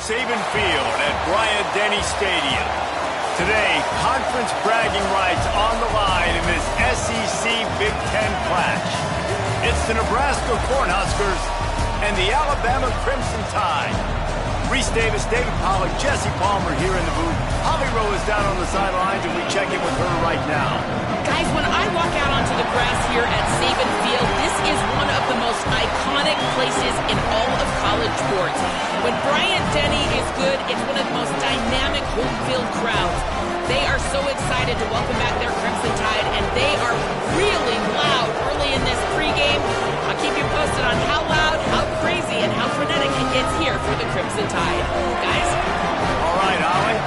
Saban Field at Bryant-Denny Stadium. Today, conference bragging rights on the line in this SEC Big Ten clash. It's the Nebraska Cornhuskers and the Alabama Crimson Tide. Reese Davis, David Pollack, Jesse Palmer here in the booth. Holly Rowe is down on the sidelines, and we check in with her right now. Guys, when I walk out onto the grass here at Saban Field, this is one of the most iconic places in all of college sports. When Bryant-Denny is good, it's one of the most dynamic home field crowds. They are so excited to welcome back their Crimson Tide, and they are really loud early in this pregame. I'll keep you posted on how loud, how crazy, and how frenetic it gets here for the Crimson Tide. Guys? All right, Holly.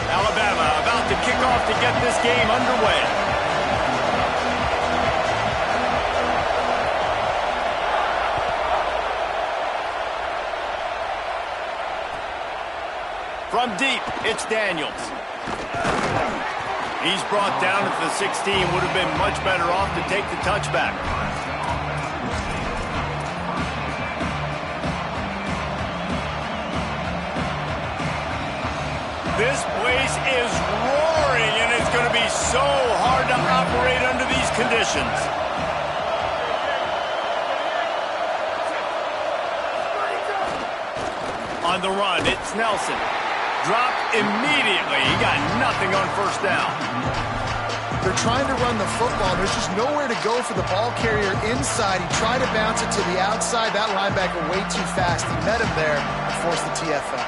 Alabama about to kick off to get this game underway. From deep, it's Daniels. He's brought down at the 16. Would have been much better off to take the touchback. This place is roaring, and it's going to be so hard to operate under these conditions. On the run, it's Nelson. Dropped immediately. He got nothing on first down. They're trying to run the football. There's just nowhere to go for the ball carrier inside. He tried to bounce it to the outside. That linebacker way too fast. He met him there and forced the TFL.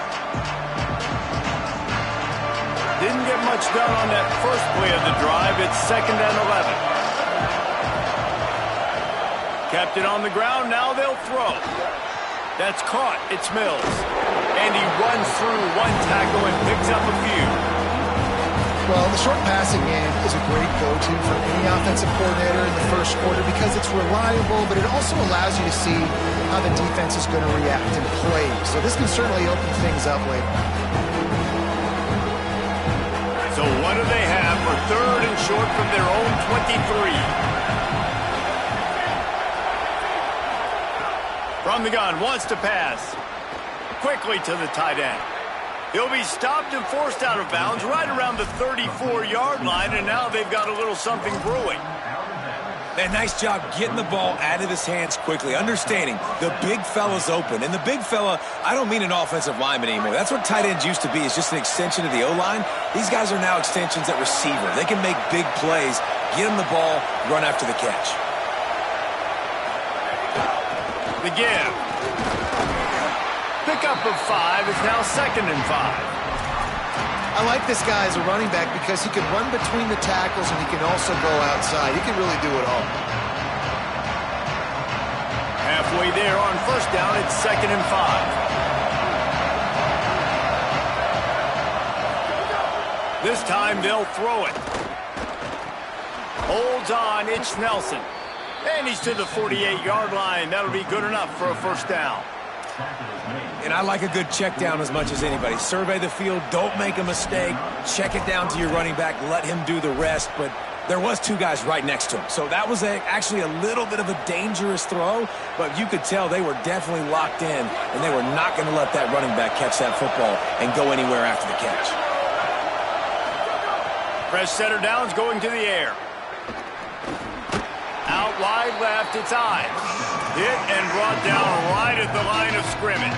Didn't get much done on that first play of the drive. It's 2nd and 11. Kept it on the ground. Now they'll throw. That's caught. It's Mills. And he runs through one tackle and picks up a few. Well, the short passing game is a great go-to for any offensive coordinator in the first quarter because it's reliable, but it also allows you to see how the defense is going to react and play. So this can certainly open things up later. So what do they have for 3rd and short from their own 23? From the gun, wants to pass. Quickly to the tight end. He'll be stopped and forced out of bounds right around the 34-yard line, and now they've got a little something brewing. Man, nice job getting the ball out of his hands quickly, understanding the big fella's open. And the big fella, I don't mean an offensive lineman anymore. That's what tight ends used to be, is just an extension of the O-line. These guys are now extensions at receiver. They can make big plays, get him the ball, run after the catch. The give. Pickup of 5 is now 2nd and 5. I like this guy as a running back because he can run between the tackles and he can also go outside. He can really do it all. Halfway there on first down, it's 2nd and 5. This time they'll throw it. Holds on, it's Nelson. And he's to the 48-yard line. That'll be good enough for a first down. And I like a good check down as much as anybody. Survey the field, don't make a mistake, check it down to your running back, let him do the rest. But there was 2 guys right next to him. So that was actually a little bit of a dangerous throw, but you could tell they were definitely locked in, and they were not going to let that running back catch that football and go anywhere after the catch. Fresh setter downs going to the air. Out wide left, it's Ives. Hit and brought down right at the line of scrimmage.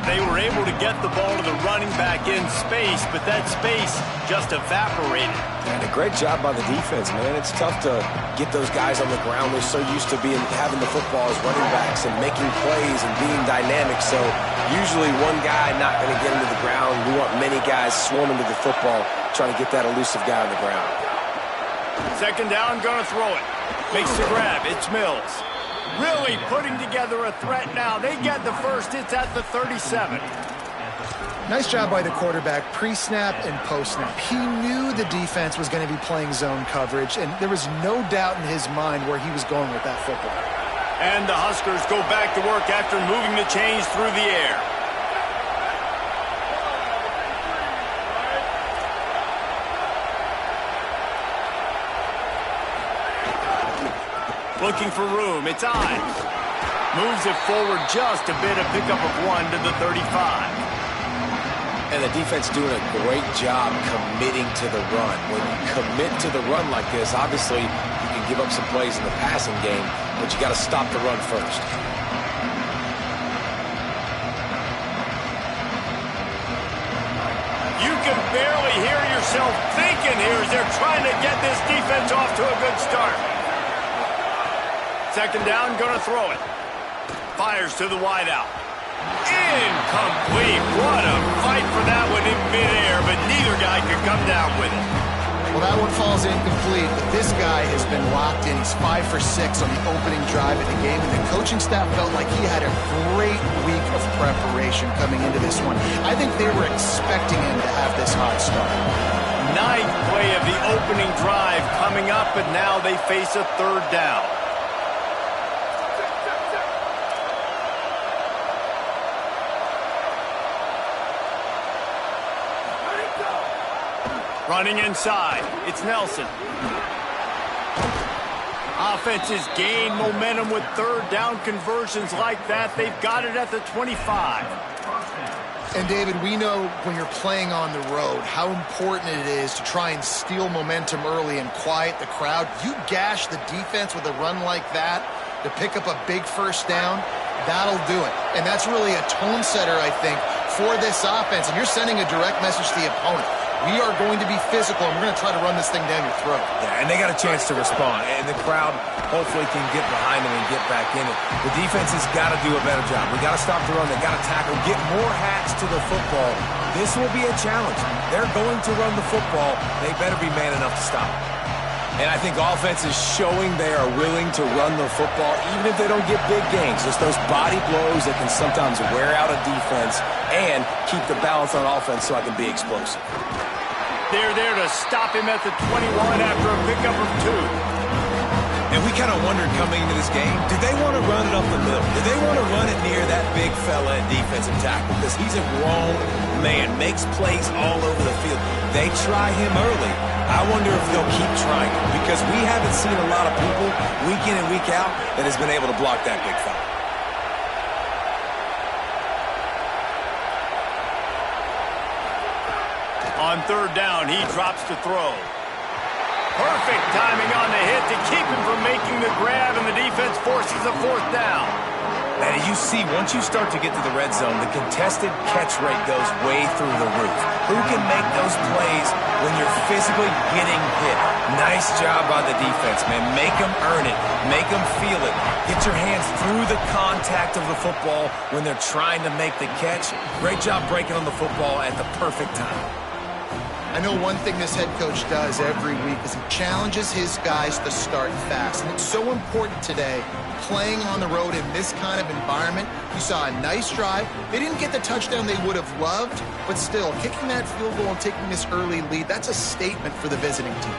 They were able to get the ball to the running back in space, but that space just evaporated. And a great job by the defense, man. It's tough to get those guys on the ground. They're so used to having the football as running backs and making plays and being dynamic. So usually one guy not going to get into the ground. We want many guys swarming to the football, trying to get that elusive guy on the ground. 2nd down, going to throw it. Makes the grab. It's Mills. Really putting together a threat now. They get the first. It's at the 37. Nice job by the quarterback, pre-snap and post-snap. He knew the defense was going to be playing zone coverage, and there was no doubt in his mind where he was going with that football. And the Huskers go back to work after moving the chains through the air. Looking for room. It's Ives. Moves it forward just a bit. A pickup of 1 to the 35. And the defense doing a great job committing to the run. When you commit to the run like this, obviously you can give up some plays in the passing game, but you got to stop the run first. You can barely hear yourself thinking here as they're trying to get this defense off to a good start. Second down, going to throw it. Fires to the wideout. Incomplete. What a fight for that one in midair, but neither guy could come down with it. Well, that one falls incomplete, but this guy has been locked in. He's 5 for 6 on the opening drive of the game, and the coaching staff felt like he had a great week of preparation coming into this one. I think they were expecting him to have this hot start. Ninth play of the opening drive coming up, and now they face a third down. Running inside, it's Nelson. Offenses gain momentum with third down conversions like that. They've got it at the 25. And David, we know when you're playing on the road how important it is to try and steal momentum early and quiet the crowd. You gash the defense with a run like that to pick up a big first down, that'll do it. And that's really a tone setter, I think, for this offense. And you're sending a direct message to the opponent. We are going to be physical, and we're going to try to run this thing down your throat. Yeah, and they got a chance to respond, and the crowd hopefully can get behind them and get back in it. The defense has got to do a better job. We got to stop the run. They got to tackle, get more hats to the football. This will be a challenge. They're going to run the football. They better be man enough to stop it. And I think offense is showing they are willing to run the football, even if they don't get big gains. Just those body blows that can sometimes wear out a defense and keep the balance on offense so I can be explosive. They're there to stop him at the 21 after a pickup of 2. And we kind of wondered coming into this game, did they want to run it up the middle? Did they want to run it near that big fella at defensive tackle? Because he's a grown man, makes plays all over the field. They try him early. I wonder if they'll keep trying him, because we haven't seen a lot of people week in and week out that has been able to block that big fella. On third down, he drops to throw. Perfect timing on the hit to keep him from making the grab, and the defense forces a fourth down. And as you see, once you start to get to the red zone, the contested catch rate goes way through the roof. Who can make those plays when you're physically getting hit? Nice job by the defense, man. Make them earn it. Make them feel it. Get your hands through the contact of the football when they're trying to make the catch. Great job breaking on the football at the perfect time. I know one thing this head coach does every week is he challenges his guys to start fast. And it's so important today, playing on the road in this kind of environment. You saw a nice drive. They didn't get the touchdown they would have loved, but still, kicking that field goal and taking this early lead, that's a statement for the visiting team.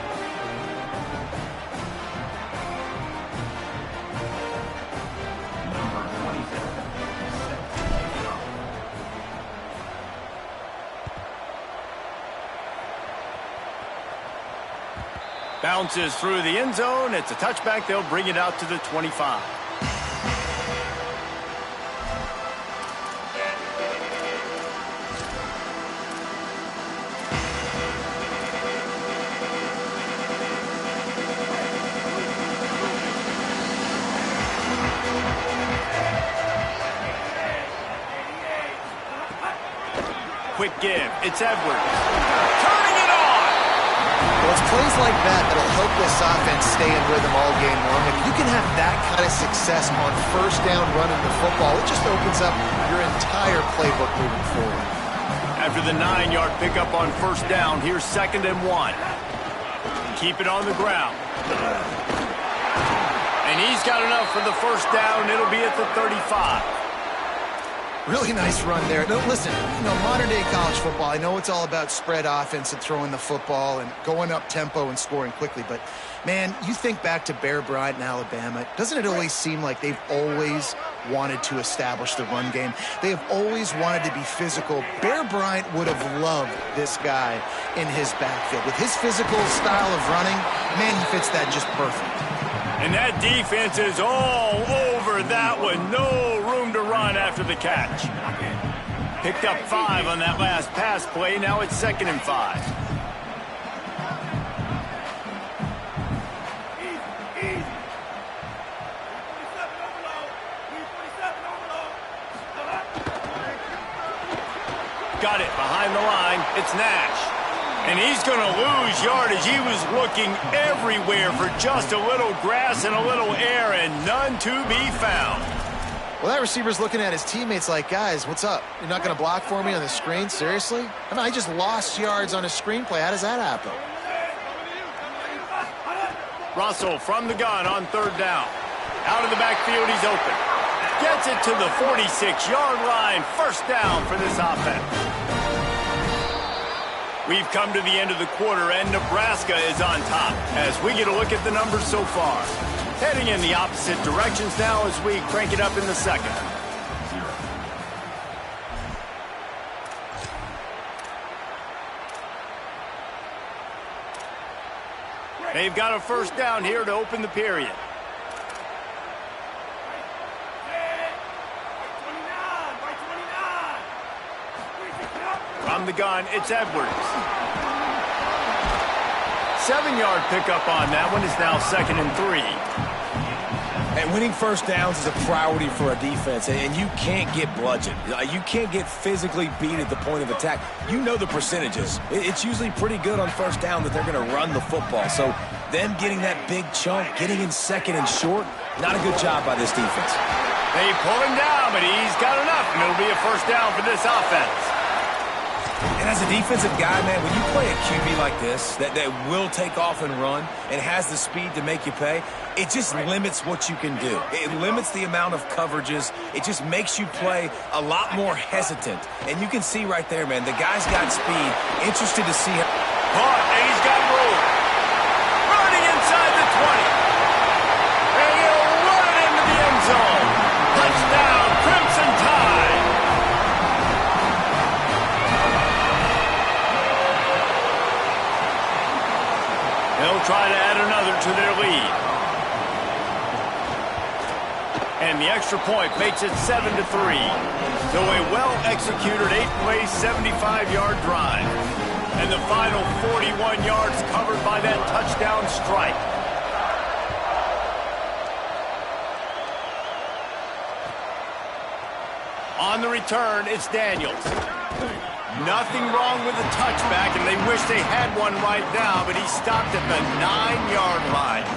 Bounces through the end zone. It's a touchback. They'll bring it out to the 25. Quick give. It's Edwards. Turning it on. Well, it's plays like that that'll help this offense stay in rhythm all game long. If you can have that kind of success on first down running the football, it just opens up your entire playbook moving forward. After the 9-yard pickup on first down, here's 2nd and 1. Keep it on the ground. And he's got enough for the first down. It'll be at the 35. Really nice run there. No, listen, modern-day college football, I know it's all about spread offense and throwing the football and going up tempo and scoring quickly, but, man, you think back to Bear Bryant in Alabama, doesn't it always seem like they've always wanted to establish the run game? They have always wanted to be physical. Bear Bryant would have loved this guy in his backfield. With his physical style of running, man, he fits that just perfect. And that defense is all over that one. No room to run after the catch. Picked up 5 on that last pass play. Now it's 2nd and 5. Got it behind the line. It's Nash. And he's going to lose yardage. He was looking everywhere for just a little grass and a little air, and none to be found. Well, that receiver's looking at his teammates like, guys, what's up? You're not going to block for me on the screen? Seriously? I mean, I just lost yards on a screenplay. How does that happen? Russell from the gun on 3rd down. Out of the backfield, he's open. Gets it to the 46-yard line. 1st down for this offense. We've come to the end of the quarter, and Nebraska is on top as we get a look at the numbers so far. Heading in the opposite directions now as we crank it up in the 2nd. They've got a 1st down here to open the period. From the gun, it's Edwards. 7-yard pickup on that one. Is now 2nd and 3. And winning 1st downs is a priority for a defense, and you can't get bludgeoned. You can't get physically beat at the point of attack. You know the percentages. It's usually pretty good on 1st down that they're going to run the football. So them getting that big chunk, getting in 2nd and short, not a good job by this defense. They pull him down, but he's got enough, and it'll be a 1st down for this offense. And as a defensive guy, man, when you play a QB like this that will take off and run and has the speed to make you pay, it just limits what you can do. It limits the amount of coverages. It just makes you play a lot more hesitant. And you can see right there, man, the guy's got speed. Interested to see him. Caught, and he's got room. Running inside the 20. And he'll run it into the end zone. Touchdown, Crimson Tide. They'll try to add another to their lead. And the extra point makes it 7-3. So a well-executed 8-play, 75-yard drive. And the final 41 yards covered by that touchdown strike. On the return, it's Daniels. Nothing wrong with the touchback, and they wish they had one right now, but he stopped at the 9-yard line.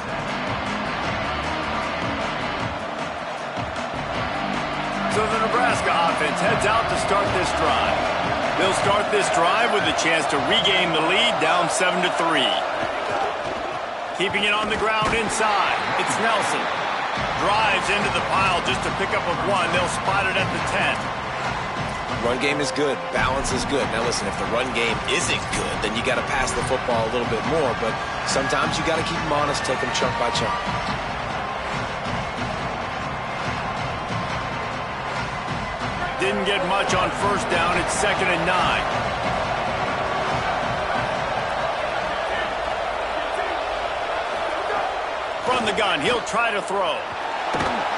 So the Nebraska offense heads out to start this drive. They'll start this drive with a chance to regain the lead, down 7-3. Keeping it on the ground inside, it's Nelson. Drives into the pile just to pick up a 1. They'll spot it at the 10. Run game is good. Balance is good. Now, listen, if the run game isn't good, then you got to pass the football a little bit more. But sometimes you got to keep them honest, take them chunk by chunk. Didn't get much on 1st down. It's 2nd and 9. From the gun, he'll try to throw.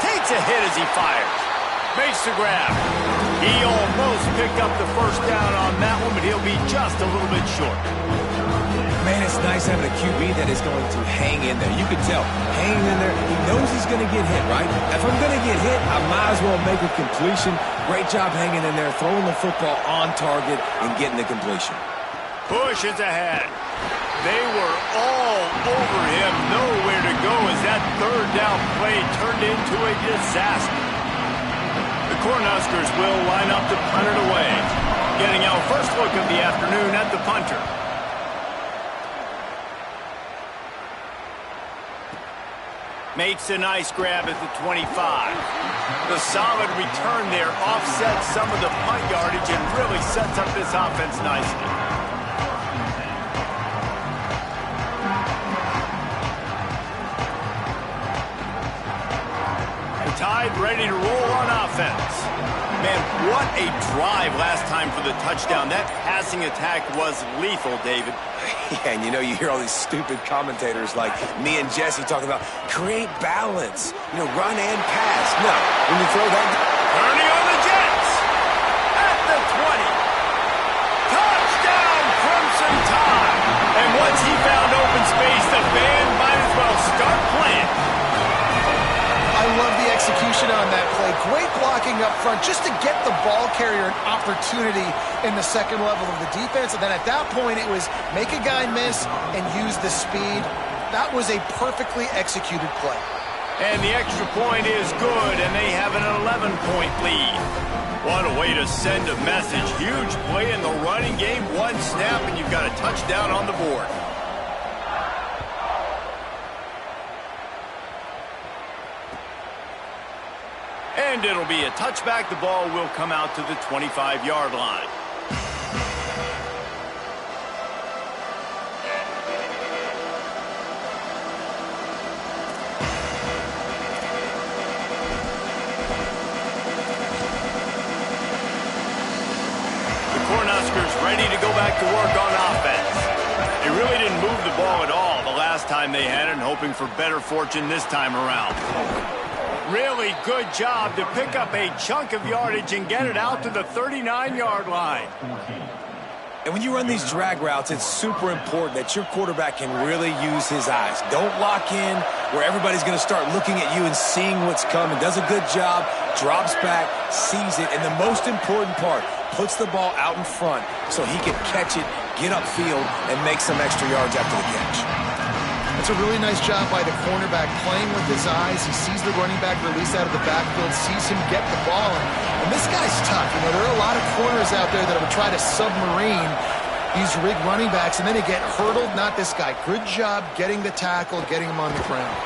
Takes a hit as he fires. Makes the grab. He almost picked up the 1st down on that one, but he'll be just a little bit short. Man, it's nice having a QB that is going to hang in there. You can tell, hanging in there, he knows he's going to get hit, right? If I'm going to get hit, I might as well make a completion. Great job hanging in there, throwing the football on target and getting the completion. Bush is ahead. They were all over him, nowhere to go as that 3rd down play turned into a disaster. The Cornhuskers will line up to punt it away. Getting our first look of the afternoon at the punter. Makes a nice grab at the 25. The solid return there offsets some of the punt yardage and really sets up this offense nicely. Tide ready to roll on offense. Man, what a drive last time for the touchdown. That passing attack was lethal, David. Yeah, and you know, you hear all these stupid commentators like me and Jesse talking about create balance, you know, run and pass. No, when you throw that... Turning on the Jets. At the 20. Touchdown, Crimson Tide. And once he found open space, the band might as well start playing. I love the execution on that play. Great blocking up front just to get the ball carrier an opportunity in the second level of the defense. And then at that point, it was make a guy miss and use the speed. That was a perfectly executed play. And the extra point is good, and they have an 11-point lead. What a way to send a message. Huge play in the running game. One snap, and you've got a touchdown on the board. And it'll be a touchback. The ball will come out to the 25-yard line. The Cornhuskers ready to go back to work on offense. They really didn't move the ball at all the last time they had it, and hoping for better fortune this time around. Really good job to pick up a chunk of yardage and get it out to the 39-yard line. And when you run these drag routes, it's super important that your quarterback can really use his eyes. Don't lock in where everybody's going to start looking at you and seeing what's coming. Does a good job, drops back, sees it, and the most important part, puts the ball out in front so he can catch it, get upfield, and make some extra yards after the catch. It's a really nice job by the cornerback playing with his eyes. He sees the running back release out of the backfield, sees him get the ball. And this guy's tough. You know, there are a lot of corners out there that would try to submarine these rig running backs, and then they get hurdled. Not this guy. Good job getting the tackle, getting him on the ground.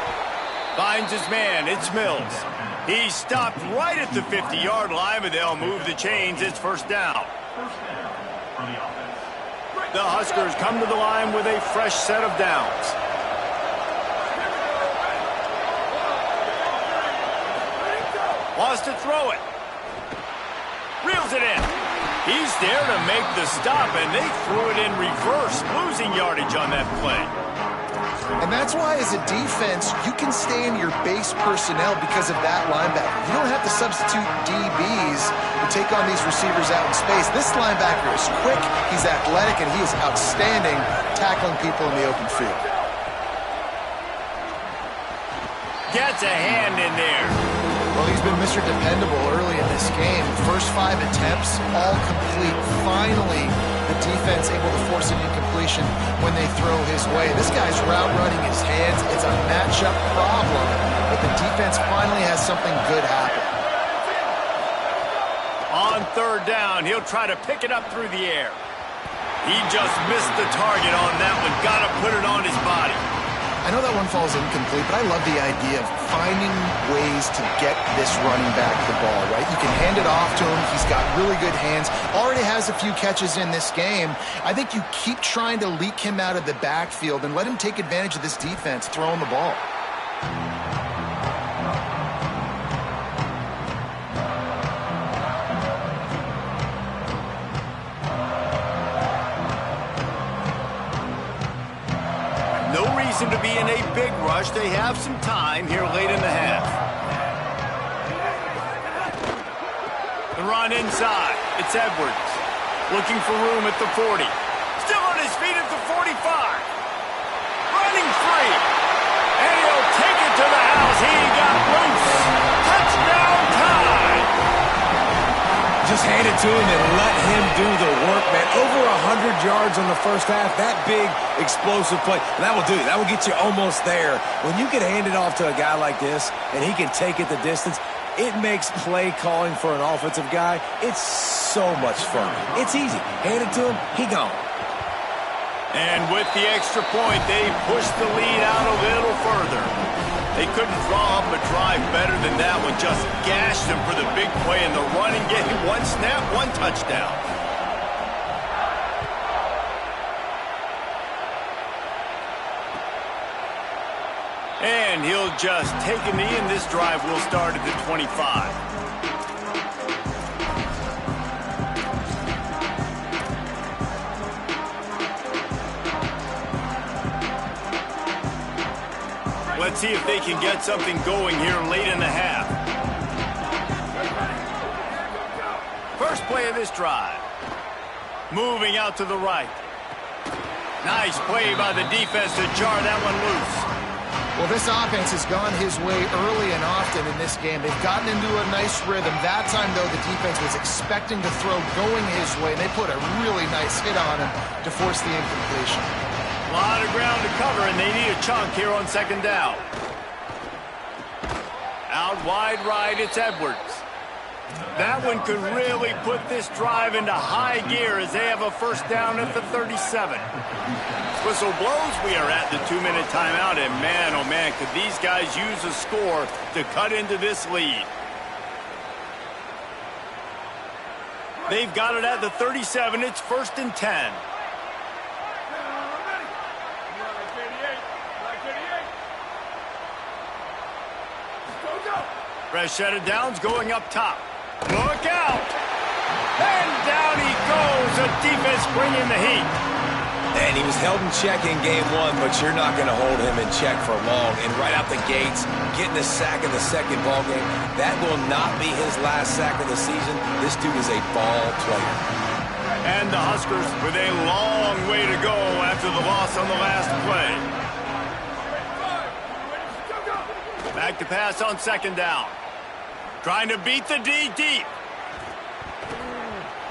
Finds his man. It's Mills. He stopped right at the 50-yard line, but they'll move the chains. It's first down. The Huskers come to the line with a fresh set of downs. Wants to throw it. Reels it in. He's there to make the stop, and they threw it in reverse, losing yardage on that play. And that's why, as a defense, you can stay in your base personnel because of that linebacker. You don't have to substitute DBs to take on these receivers out in space. This linebacker is quick, he's athletic, and he is outstanding tackling people in the open field. Gets a hand in there. Well, he's been Mr. Dependable early in this game. First 5 attempts, all complete. Finally, the defense able to force an incompletion when they throw his way. This guy's route running his hands. It's a matchup problem, but the defense finally has something good happen. On third down, he'll try to pick it up through the air. He just missed the target on that one. Got to put it on his body. I know that one falls incomplete, but I love the idea of finding ways to get this running back the ball, right? You can hand it off to him. He's got really good hands. Already has a few catches in this game. I think you keep trying to leak him out of the backfield and let him take advantage of this defense throwing the ball. To be in a big rush. They have some time here late in the half. The run inside. It's Edwards. Looking for room at the 40. Still on his feet at the 45. Running free. And he'll take it to the house. He got loose. Touchdown Tide. Just hand it to him and let him do the work, man. Over 100 yards on the first half. That big, explosive play. That will do it. That will get you almost there. When you can hand it off to a guy like this and he can take it the distance, it makes play calling for an offensive guy, it's so much fun. It's easy. Hand it to him, he gone. And with the extra point, they push the lead out a little further. They couldn't draw up a drive better than that one. Just gashed them for the big play in the running game. One snap, one touchdown. And he'll just take a knee, and this drive will start at the 25. Let's see if they can get something going here late in the half. First play of this drive. Moving out to the right. Nice play by the defense to jar that one loose. Well, this offense has gone his way early and often in this game. They've gotten into a nice rhythm. That time, though, the defense was expecting to throw going his way, and they put a really nice hit on him to force the incompletion. A lot of ground to cover, and they need a chunk here on second down. Out wide right, it's Edwards. That one could really put this drive into high gear as they have a first down at the 37. Whistle blows, we are at the 2-minute timeout, and man, oh man, could these guys use a score to cut into this lead. They've got it at the 37, it's 1st and 10. Fresh set of downs going up top. Look out! And down he goes. The defense bringing the heat. And he was held in check in game one, but you're not going to hold him in check for long. And right out the gates, getting a sack in the second ball game, that will not be his last sack of the season. This dude is a ball player. And the Huskers with a long way to go after the loss on the last play. Back to pass on second down. Trying to beat the D deep.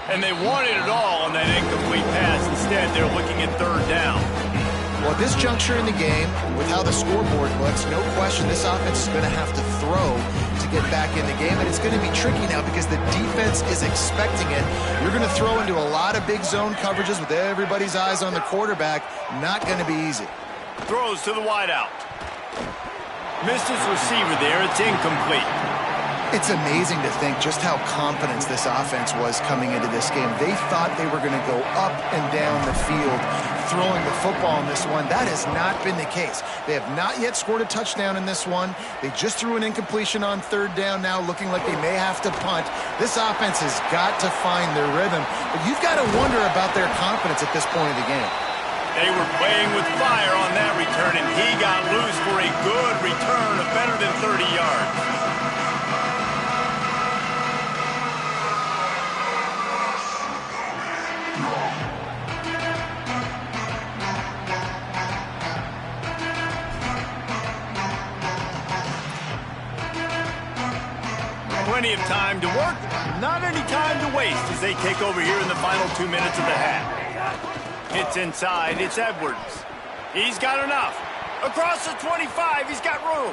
And they wanted it all on that incomplete pass. Instead, they're looking at third down. Well, at this juncture in the game, with how the scoreboard looks, no question this offense is going to have to throw to get back in the game. And it's going to be tricky now because the defense is expecting it. You're going to throw into a lot of big zone coverages with everybody's eyes on the quarterback. Not going to be easy. Throws to the wideout. Missed his receiver there. It's incomplete. It's amazing to think just how confident this offense was coming into this game. They thought they were going to go up and down the field throwing the football in this one. That has not been the case. They have not yet scored a touchdown in this one. They just threw an incompletion on third down now, looking like they may have to punt. This offense has got to find their rhythm. But you've got to wonder about their confidence at this point of the game. They were playing with fire on that return, and he got loose for a good return of better than 30 yards. Plenty of time to work, not any time to waste as they take over here in the final 2 minutes of the half. It's inside, it's Edwards. He's got enough. Across the 25, he's got room.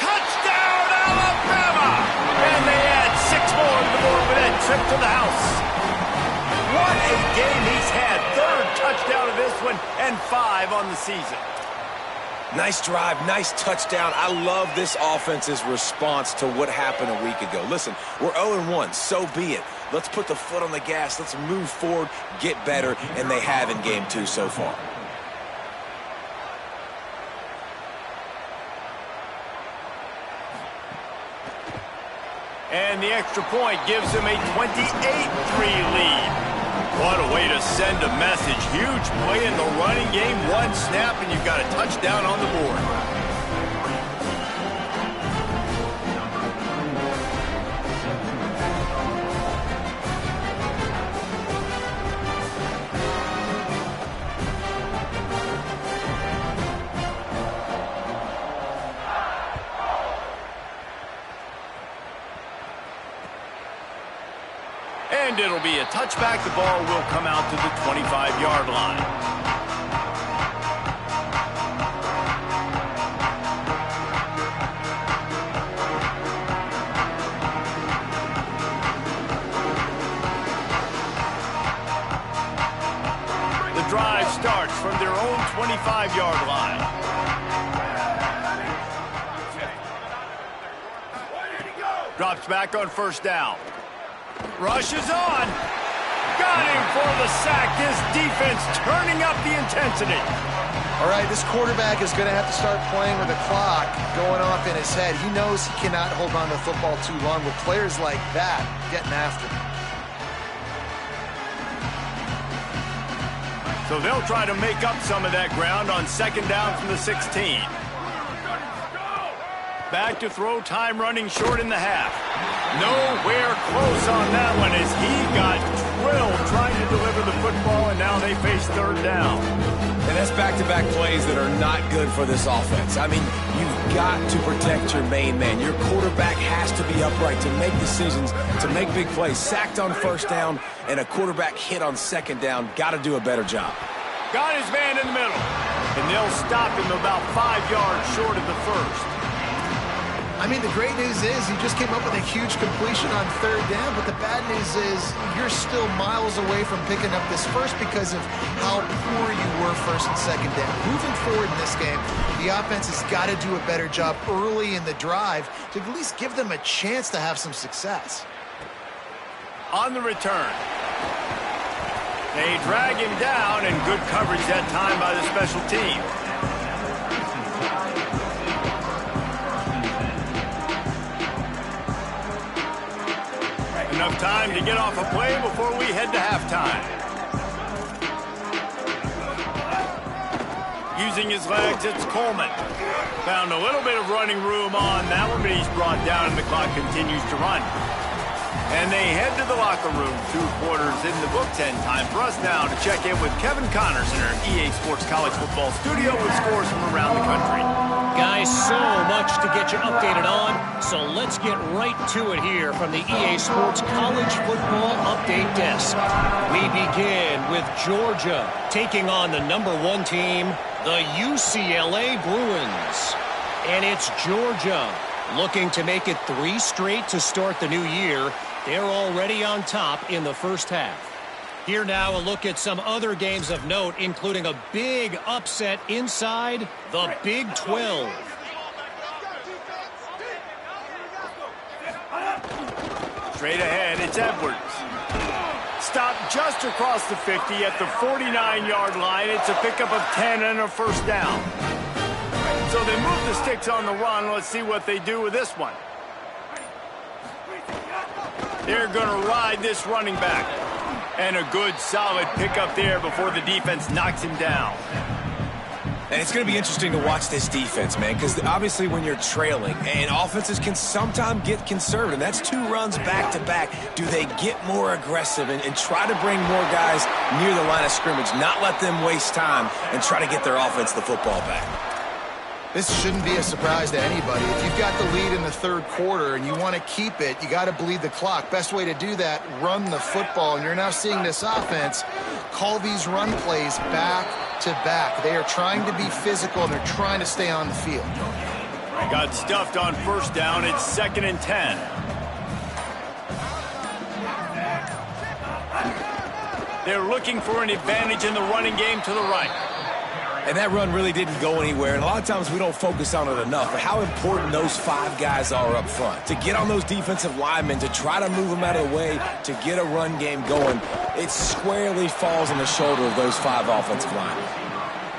Touchdown, Alabama! And they add 6 more to the board with that trip to the house. What a game he's had. 3rd touchdown of this one and 5 on the season. Nice drive, nice touchdown. I love this offense's response to what happened a week ago. Listen, we're 0-1, so be it. Let's put the foot on the gas. Let's move forward, get better, and they have in game 2 so far. And the extra point gives them a 28-3 lead. What a way to send a message. Huge play in the running game. 1 snap, and you've got a touchdown on the board. And it'll be a touchback. The ball will come out to the 25-yard line. The drive starts from their own 25-yard line. Drops back on first down. Rushes on. Got him for the sack. This defense turning up the intensity. All right, this quarterback is going to have to start playing with the clock going off in his head. He knows he cannot hold on to the football too long with players like that getting after him. So they'll try to make up some of that ground on second down from the 16. Back to throw, time running short in the half. Nowhere close on that one as he got drilled trying to deliver the football, and now they face third down. And that's back-to-back plays that are not good for this offense. I mean, you've got to protect your main man. Your quarterback has to be upright to make decisions, to make big plays. Sacked on first down and a quarterback hit on second down. Got to do a better job. Got his man in the middle, and they'll stop him about 5 yards short of the first. I mean, the great news is he just came up with a huge completion on third down, but the bad news is you're still miles away from picking up this first because of how poor you were first and second down. Moving forward in this game, the offense has got to do a better job early in the drive to at least give them a chance to have some success. On the return, they drag him down, and good coverage that time by the special team. Enough time to get off a play before we head to halftime. Using his legs, it's Coleman. Found a little bit of running room on that one, but he's brought down and the clock continues to run. And they head to the locker room. 2 quarters in the books, and time for us now to check in with Kevin Connors in our EA Sports College Football studio with scores from around the country. Guys, so much to get you updated on, so let's get right to it here from the EA Sports College Football Update Desk. We begin with Georgia taking on the #1 team, the UCLA Bruins. And it's Georgia looking to make it 3 straight to start the new year. They're already on top in the first half. Here now, a look at some other games of note, including a big upset inside the Big 12. Straight ahead, it's Edwards. Stopped just across the 50 at the 49-yard line. It's a pickup of 10 and a first down. So they move the sticks on the run. Let's see what they do with this one. They're going to ride this running back. And a good, solid pickup there before the defense knocks him down. And it's going to be interesting to watch this defense, man, because obviously when you're trailing, and offenses can sometimes get conservative. That's 2 runs back-to-back. Do they get more aggressive and try to bring more guys near the line of scrimmage, not let them waste time, and try to get their offense the football back? This shouldn't be a surprise to anybody. If you've got the lead in the third quarter and you want to keep it, you got to bleed the clock. Best way to do that, run the football. And you're now seeing this offense call these run plays back to back. They are trying to be physical, and they're trying to stay on the field. Got stuffed on first down. It's 2nd and 10. They're looking for an advantage in the running game to the right. And that run really didn't go anywhere. And a lot of times we don't focus on it enough. But how important those 5 guys are up front. To get on those defensive linemen, to try to move them out of the way, to get a run game going, it squarely falls on the shoulder of those 5 offensive linemen.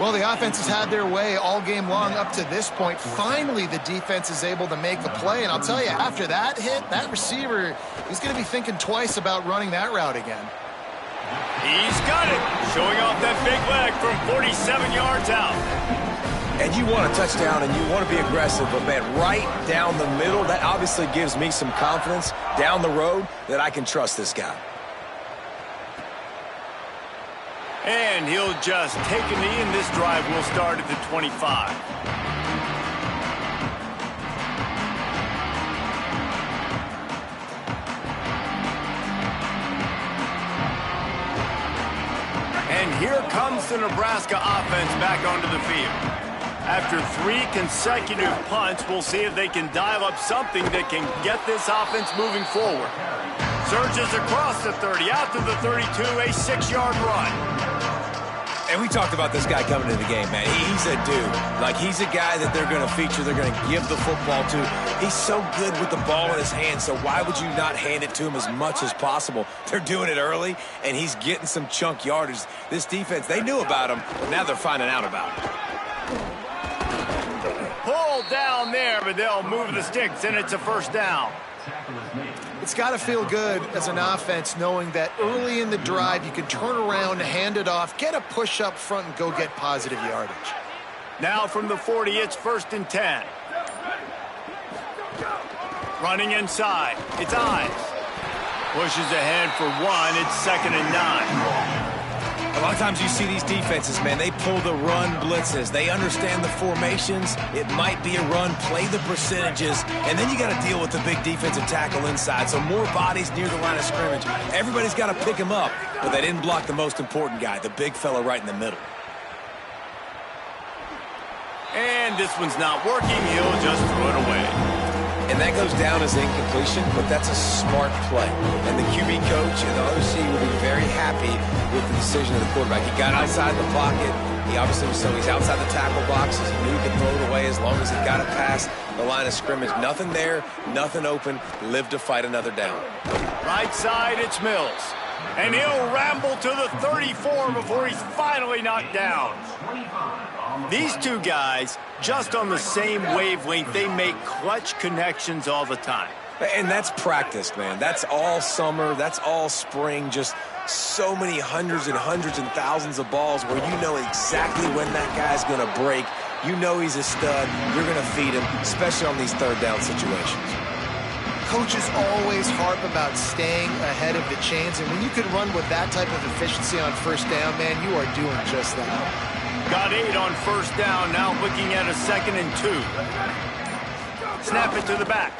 Well, the offense has had their way all game long up to this point. Finally, the defense is able to make a play. And I'll tell you, after that hit, that receiver, he's going to be thinking twice about running that route again. He's got it, showing off that big leg from 47 yards out. And you want a touchdown and you want to be aggressive, but man, right down the middle, that obviously gives me some confidence down the road that I can trust this guy. And he'll just take a knee, and this drive will start at the 25. And here comes the Nebraska offense back onto the field. After 3 consecutive punts, we'll see if they can dial up something that can get this offense moving forward. Surges across the 30, out to the 32, a 6-yard run. And we talked about this guy coming into the game, man. He's a dude. Like, he's a guy that they're going to feature, they're going to give the football to. He's so good with the ball in his hand, so why would you not hand it to him as much as possible? They're doing it early, and he's getting some chunk yardage. This defense, they knew about him, but now they're finding out about it. down there, but they'll move the sticks, and it's a first down. It's got to feel good as an offense knowing that early in the drive you can turn around, hand it off, get a push up front, and go get positive yardage. Now from the 40, it's 1st and 10. Running inside, it's Ives. Pushes ahead for 1, it's 2nd and 9. A lot of times you see these defenses, man, they pull the run blitzes. They understand the formations. It might be a run, play the percentages, and then you got to deal with the big defensive tackle inside. So more bodies near the line of scrimmage. Everybody's got to pick him up, but they didn't block the most important guy, the big fella right in the middle. And this one's not working. He'll just throw it away. And that goes down as incompletion, but that's a smart play. And the QB coach and the OC will be very happy with the decision of the quarterback. He got outside the pocket. He obviously he's outside the tackle boxes. He knew he could throw it away as long as he got it past the line of scrimmage. Nothing there, nothing open. Live to fight another down. Right side, it's Mills. And he'll ramble to the 34 before he's finally knocked down. These two guys, just on the same wavelength, they make clutch connections all the time. And that's practice, man. That's all summer. That's all spring. Just so many hundreds and thousands of balls where you know exactly when that guy's going to break. You know he's a stud. You're going to feed him, especially on these third down situations. Coaches always harp about staying ahead of the chains, and when you can run with that type of efficiency on first down, man, you are doing just that. Got 8 on first down, now looking at a 2nd and 2. Snap it to the back.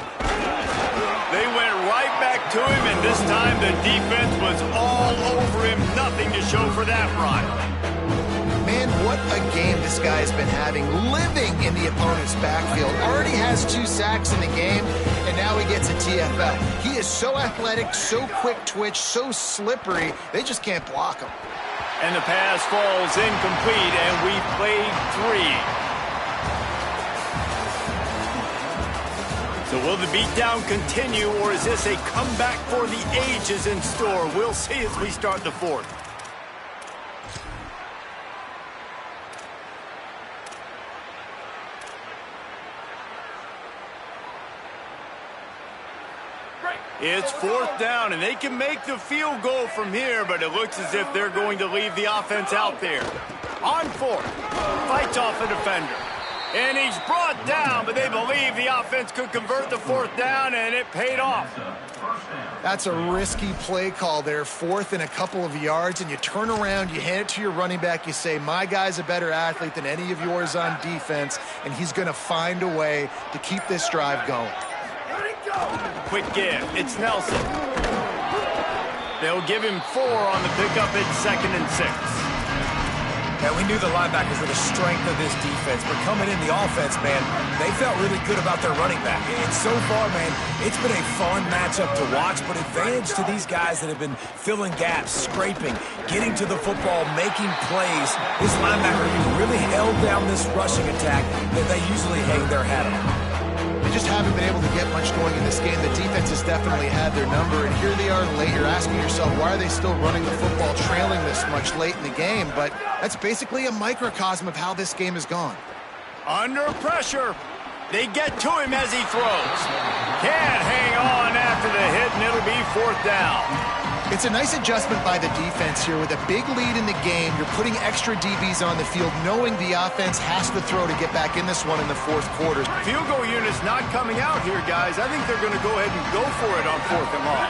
They went right back to him, and this time the defense was all over him. Nothing to show for that run. Man, what a game this guy's been having, living in the opponent's backfield. Already has 2 sacks in the game, and now he gets a TFL. He is so athletic, so quick twitch, so slippery, they just can't block him. And the pass falls incomplete, and we played 3. So will the beatdown continue, or is this a comeback for the ages in store? We'll see as we start the 4th. It's 4th down, and they can make the field goal from here, but it looks as if they're going to leave the offense out there. On 4th, fights off a defender. And he's brought down, but they believe the offense could convert the 4th down, and it paid off. That's a risky play call there, 4th and a couple of yards, and you turn around, you hand it to your running back, you say, my guy's a better athlete than any of yours on defense, and he's going to find a way to keep this drive going. Quick give. It's Nelson. They'll give him 4 on the pickup. It's 2nd and 6. Yeah, we knew the linebackers were the strength of this defense, but coming in the offense, man, they felt really good about their running back. And so far, man, it's been a fun matchup to watch, but advantage to these guys that have been filling gaps, scraping, getting to the football, making plays. This linebacker really held down this rushing attack that they usually hang their hat on. They just haven't been able to get much going in this game. The defense has definitely had their number, and here they are late. You're asking yourself, why are they still running the football trailing this much late in the game? But that's basically a microcosm of how this game has gone. Under pressure. They get to him as he throws. Can't hang on after the hit, and it'll be 4th down. It's a nice adjustment by the defense here. With a big lead in the game, you're putting extra DBs on the field, knowing the offense has to throw to get back in this one in the 4th quarter. Field goal unit's not coming out here, guys. I think they're going to go ahead and go for it on 4th and long.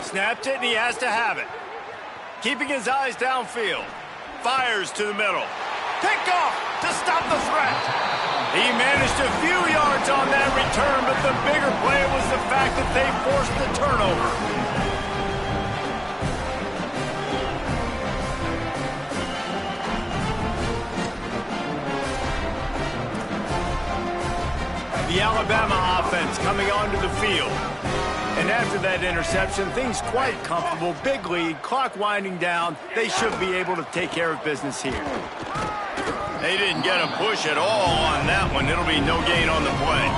Snapped it, and he has to have it. Keeping his eyes downfield. Fires to the middle. Pick off to stop the threat. He managed a few yards on that return, but the bigger play was the fact that they forced the turnover. The Alabama offense coming onto the field. And after that interception, things quite comfortable. Big lead, clock winding down. They should be able to take care of business here. They didn't get a push at all on that one. It'll be no gain on the play.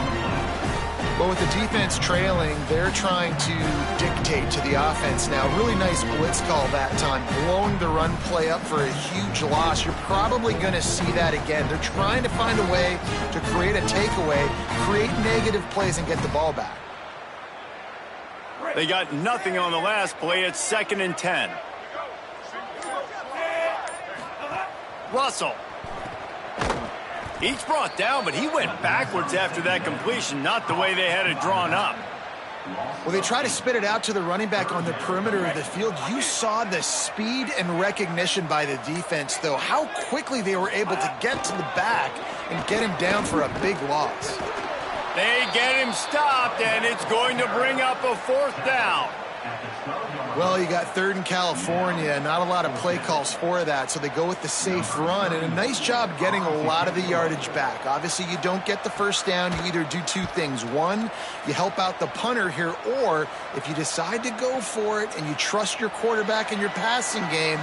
Well, with the defense trailing, they're trying to dictate to the offense now. Really nice blitz call that time, blowing the run play up for a huge loss. You're probably going to see that again. They're trying to find a way to create a takeaway, create negative plays, and get the ball back. They got nothing on the last play. It's 2nd and 10. Russell. He's brought down, but he went backwards after that completion, not the way they had it drawn up. Well, they try to spit it out to the running back on the perimeter of the field. You saw the speed and recognition by the defense, though, how quickly they were able to get to the back and get him down for a big loss. They get him stopped, and it's going to bring up a 4th down. Well, you got 3rd in California, not a lot of play calls for that, so they go with the safe run, and a nice job getting a lot of the yardage back. Obviously, you don't get the 1st down. You either do 2 things. 1, you help out the punter here, or if you decide to go for it and you trust your quarterback in your passing game,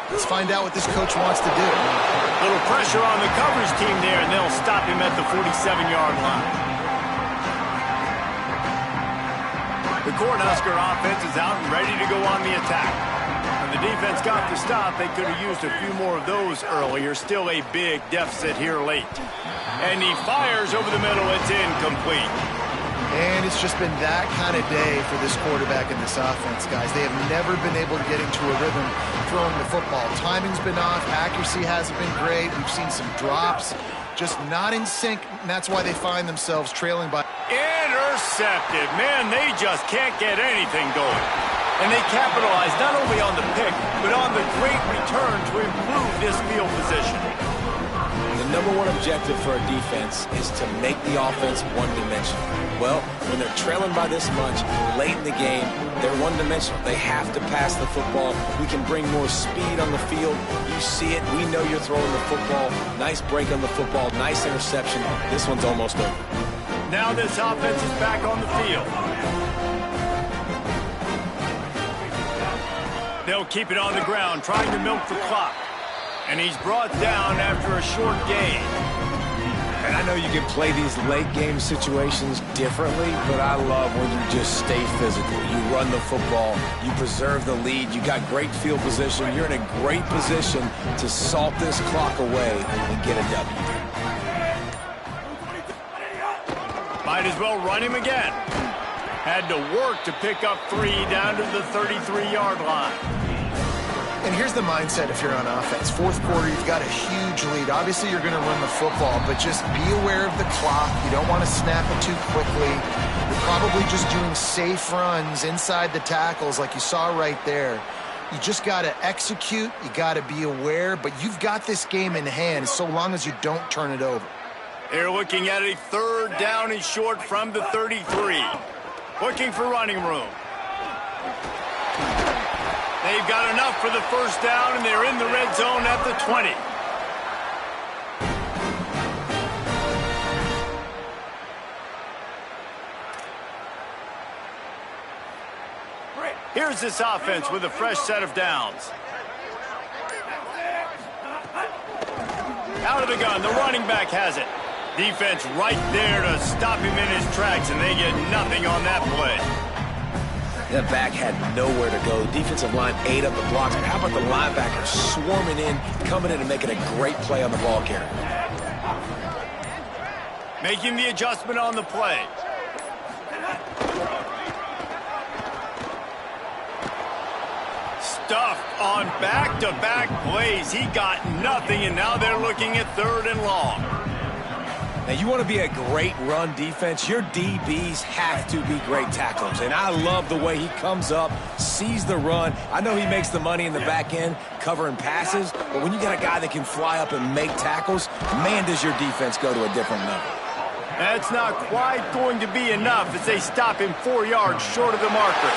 let's find out what this coach wants to do. A little pressure on the coverage team there, and they'll stop him at the 47-yard line. The Cornhusker offense is out and ready to go on the attack. When the defense got the stop, they could have used a few more of those earlier. Still a big deficit here late. And he fires over the middle. It's incomplete. And it's just been that kind of day for this quarterback and this offense, guys. They have never been able to get into a rhythm throwing the football. Timing's been off. Accuracy hasn't been great. We've seen some drops. Just not in sync, and that's why they find themselves trailing by. Intercepted. Man, they just can't get anything going. And they capitalize not only on the pick, but on the great return to improve this field position. The #1 objective for a defense is to make the offense one-dimensional. Well, when they're trailing by this much late in the game, they're one-dimensional. They have to pass the football. We can bring more speed on the field. You see it. We know you're throwing the football. Nice break on the football. Nice interception. This one's almost over. Now this offense is back on the field. They'll keep it on the ground, trying to milk the clock. And he's brought down after a short gain. And I know you can play these late game situations differently, but I love when you just stay physical. You run the football, you preserve the lead, you got great field position, you're in a great position to salt this clock away and get a W. Might as well run him again. Had to work to pick up 3 down to the 33-yard line. And here's the mindset if you're on offense. 4th quarter, you've got a huge lead. Obviously, you're going to run the football, but just be aware of the clock. You don't want to snap it too quickly. You're probably just doing safe runs inside the tackles like you saw right there. You just got to execute. You got to be aware, but you've got this game in hand so long as you don't turn it over. They're looking at a 3rd down and short from the 33. Looking for running room. They've got enough for the 1st down, and they're in the red zone at the 20. Here's this offense with a fresh set of downs. Out of the gun, the running back has it. Defense right there to stop him in his tracks, and they get nothing on that play. That back had nowhere to go. The defensive line ate up the blocks. But how about the linebackers swarming in, coming in and making a great play on the ball carrier? Making the adjustment on the play. Stuffed on back-to-back plays. He got nothing, and now they're looking at 3rd and long. Now, you want to be a great run defense, your DBs have to be great tacklers. And I love the way he comes up, sees the run. I know he makes the money in the back end covering passes, but when you got a guy that can fly up and make tackles, man, does your defense go to a different level. That's not quite going to be enough as they stop him 4 yards short of the marker.